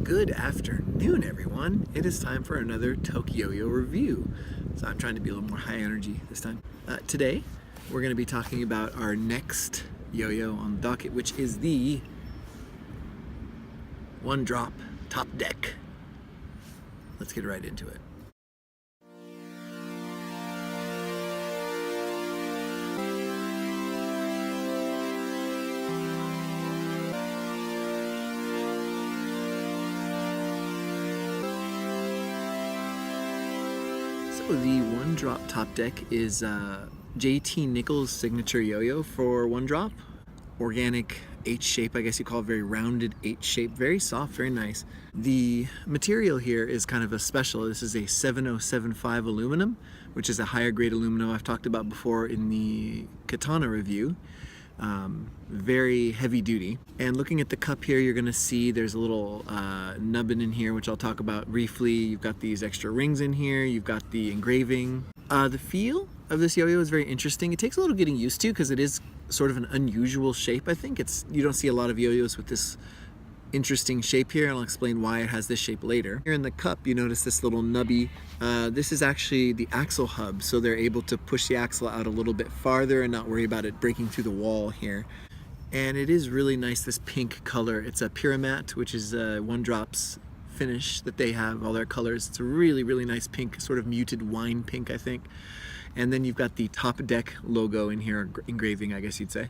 Good afternoon, everyone. It is time for another TokYo-Yo review. So I'm trying to be a little more high energy this time. Today, we're going to be talking about our next yo-yo on the docket, which is the One Drop Top Deck. Let's get right into it. So the One Drop Top Deck is JT Nichol's signature yo-yo for One Drop. Organic H shape, I guess you call it, very rounded H shape, very soft, very nice. The material here is kind of a special. This is a 7075 aluminum, which is a higher grade aluminum I've talked about before in the Katana review. Very heavy duty. And looking at the cup here, you're gonna see there's a little nubbin in here, which I'll talk about briefly. You've got these extra rings in here. You've got the engraving. The feel of this yo-yo is very interesting. It takes a little getting used to because it is sort of an unusual shape. I think you don't see a lot of yo-yos with this interesting shape here, and I'll explain why it has this shape later. Here in the cup, you notice this little nubby. This is actually the axle hub, so they're able to push the axle out a little bit farther and not worry about it breaking through the wall here. And it is really nice, this pink color. It's a Pyramat, which is One Drop's finish that they have, all their colors. It's a really, really nice pink, sort of muted wine pink, I think. And then you've got the Top Deck logo in here, engraving, I guess you'd say.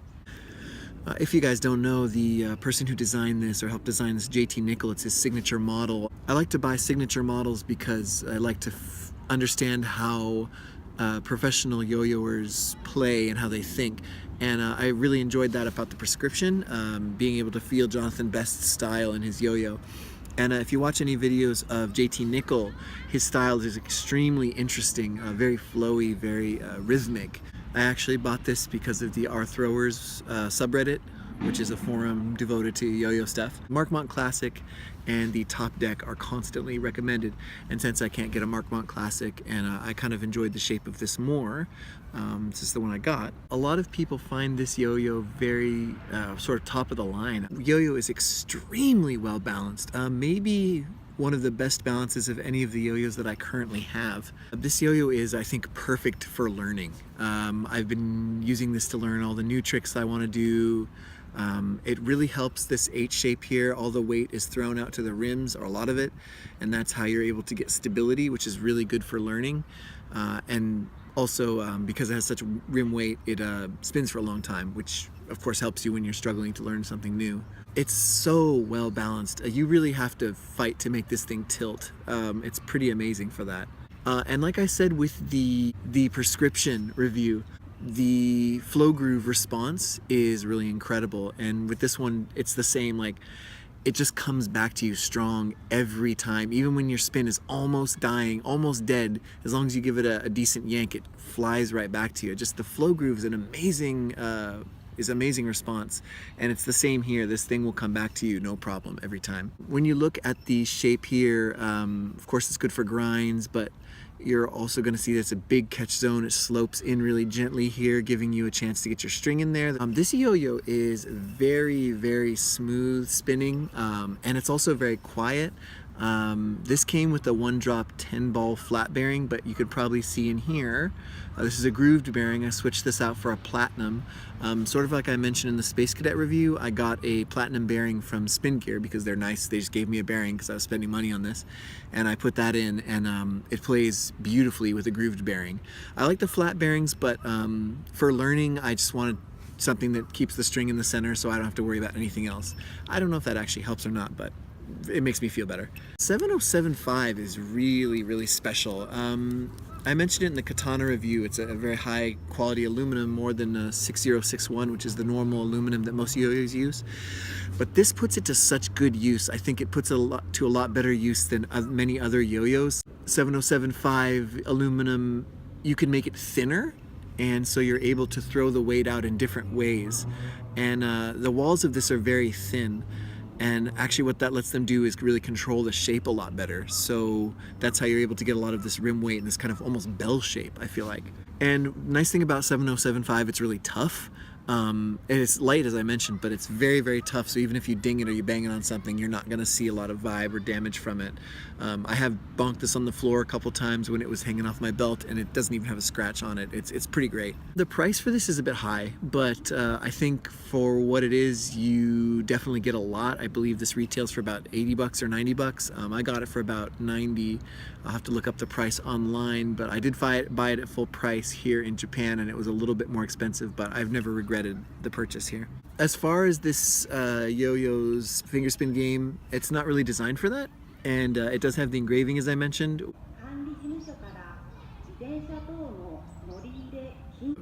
If you guys don't know, the person who designed this or helped design this, JT Nichol, it's his signature model. I like to buy signature models because I like to understand how professional yo-yoers play and how they think. And I really enjoyed that about the prescription, being able to feel Jonathan Best's style in his yo-yo. And if you watch any videos of JT Nichol, his style is extremely interesting, very flowy, very rhythmic. I actually bought this because of the R Throwers subreddit, which is a forum devoted to yo-yo stuff. Markmont Classic and the Top Deck are constantly recommended, and since I can't get a Markmont Classic and I kind of enjoyed the shape of this more, this is the one I got. A lot of people find this yo-yo very sort of top of the line. Yo-yo is extremely well balanced, maybe one of the best balances of any of the yo-yos that I currently have. This yo-yo is, I think, perfect for learning. I've been using this to learn all the new tricks I want to do. It really helps this H shape here. All the weight is thrown out to the rims, or a lot of it, and that's how you're able to get stability, which is really good for learning. And also, because it has such rim weight, it spins for a long time, which of course helps you when you're struggling to learn something new. It's so well balanced. You really have to fight to make this thing tilt. It's pretty amazing for that. And like I said with the prescription review, the flow groove response is really incredible. And with this one, it's the same. Like, it just comes back to you strong every time. Even when your spin is almost dying, almost dead, as long as you give it a decent yank, it flies right back to you. Just the flow groove is an amazing amazing response, and it's the same here. This thing will come back to you no problem every time. When you look at the shape here, of course it's good for grinds, but you're also going to see that's a big catch zone. It slopes in really gently here, giving you a chance to get your string in there. This yo-yo is very, very smooth spinning, and it's also very quiet. This came with a One Drop 10 ball flat bearing, but you could probably see in here, this is a grooved bearing. I switched this out for a platinum. Sort of like I mentioned in the Space Cadet review, I got a platinum bearing from Spin Gear because they're nice. They just gave me a bearing because I was spending money on this, and I put that in, and it plays beautifully with a grooved bearing. I like the flat bearings, but for learning, I just wanted something that keeps the string in the center so I don't have to worry about anything else. I don't know if that actually helps or not, but it makes me feel better. 7075 is really, really special. I mentioned it in the Katana review. It's a very high quality aluminum, more than 6061, which is the normal aluminum that most yo-yos use. But this puts it to such good use. I think it puts it to a lot better use than many other yo-yos. 7075 aluminum, you can make it thinner, and so you're able to throw the weight out in different ways. And the walls of this are very thin. And actually what that lets them do is really control the shape a lot better. So that's how you're able to get a lot of this rim weight in this kind of almost bell shape, I feel like. And nice thing about 7075, it's really tough. It's light, as I mentioned, but it's very, very tough. So even if you ding it or you bang it on something, you're not going to see a lot of vibe or damage from it. I have bonked this on the floor a couple times when it was hanging off my belt, and it doesn't even have a scratch on it. It's pretty great. The price for this is a bit high, but I think for what it is, you definitely get a lot. I believe this retails for about 80 bucks or 90 bucks. I got it for about 90. I'll have to look up the price online, but I did buy it at full price here in Japan, and it was a little bit more expensive, but I've never regretted the purchase here. As far as this Yoyo's fingerspin game, it's not really designed for that, and it does have the engraving, as I mentioned.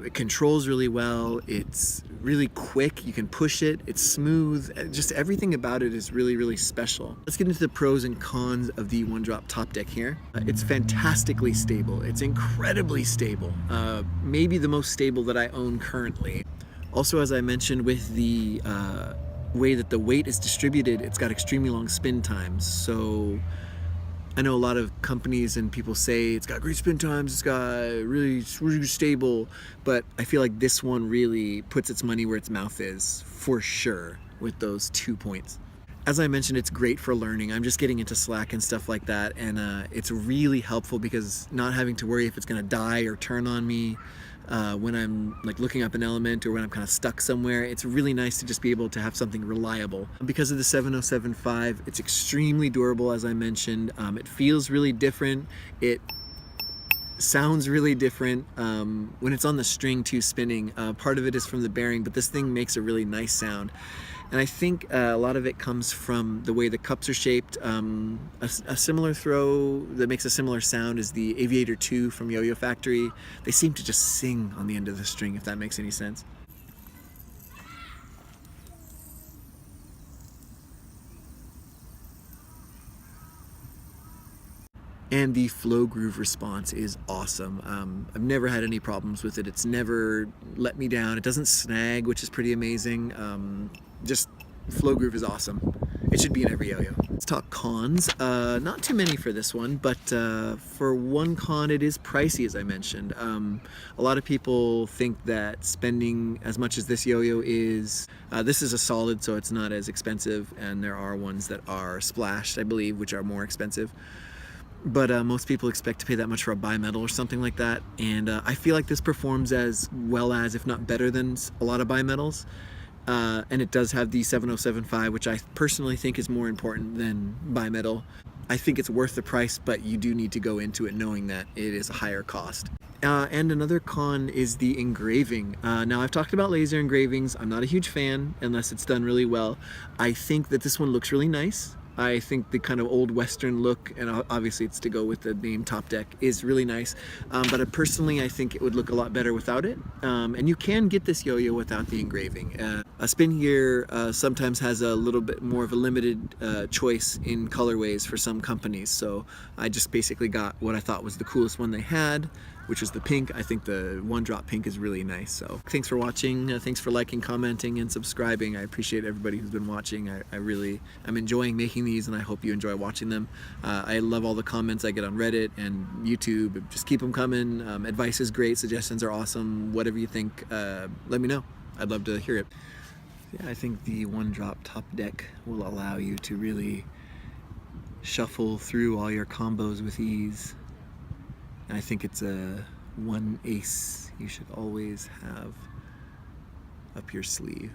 It controls really well, it's really quick, you can push it, it's smooth, just everything about it is really, really special. Let's get into the pros and cons of the one drop top deck here. It's fantastically stable, it's incredibly stable, maybe the most stable that I own currently. Also, as I mentioned, with the way that the weight is distributed, it's got extremely long spin times. So I know a lot of companies and people say it's got great spin times, it's got really stable, but I feel like this one really puts its money where its mouth is, for sure, with those 2 points. As I mentioned, it's great for learning. I'm just getting into Slack and stuff like that, and it's really helpful because not having to worry if it's gonna die or turn on me when I'm like looking up an element or when I'm kind of stuck somewhere. It's really nice to just be able to have something reliable. Because of the 7075, it's extremely durable, as I mentioned. It feels really different. It sounds really different when it's on the string too, spinning. Part of it is from the bearing, but this thing makes a really nice sound. And I think a lot of it comes from the way the cups are shaped. A similar throw that makes a similar sound is the Aviator 2 from Yoyo Factory. They seem to just sing on the end of the string, if that makes any sense. And the flow groove response is awesome. I've never had any problems with it. It's never let me down. It doesn't snag, which is pretty amazing. Just flow groove is awesome. It should be in every yo-yo. Let's talk cons. Not too many for this one, but for one con, it is pricey, as I mentioned. A lot of people think that spending as much as this yo-yo is, this is a solid, so it's not as expensive, and there are ones that are splashed, I believe, which are more expensive. But most people expect to pay that much for a bimetal or something like that, and I feel like this performs as well as, if not better than, a lot of bimetals. And it does have the 7075, which I personally think is more important than bimetal. I think it's worth the price, but you do need to go into it knowing that it is a higher cost. And another con is the engraving. Now, I've talked about laser engravings. I'm not a huge fan unless it's done really well. I think that this one looks really nice. I think the kind of old Western look, and obviously it's to go with the name Top Deck, is really nice. But personally, I think it would look a lot better without it. And you can get this yo-yo without the engraving. A spin gear sometimes has a little bit more of a limited choice in colorways for some companies. So I just basically got what I thought was the coolest one they had, which was the pink. I think the one drop pink is really nice. So thanks for watching. Thanks for liking, commenting, and subscribing. I appreciate everybody who's been watching. I'm enjoying making these, and I hope you enjoy watching them. I love all the comments I get on Reddit and YouTube. Just keep them coming. Advice is great. Suggestions are awesome. Whatever you think, let me know. I'd love to hear it. Yeah, I think the one drop top deck will allow you to really shuffle through all your combos with ease. And I think it's a one ace you should always have up your sleeve.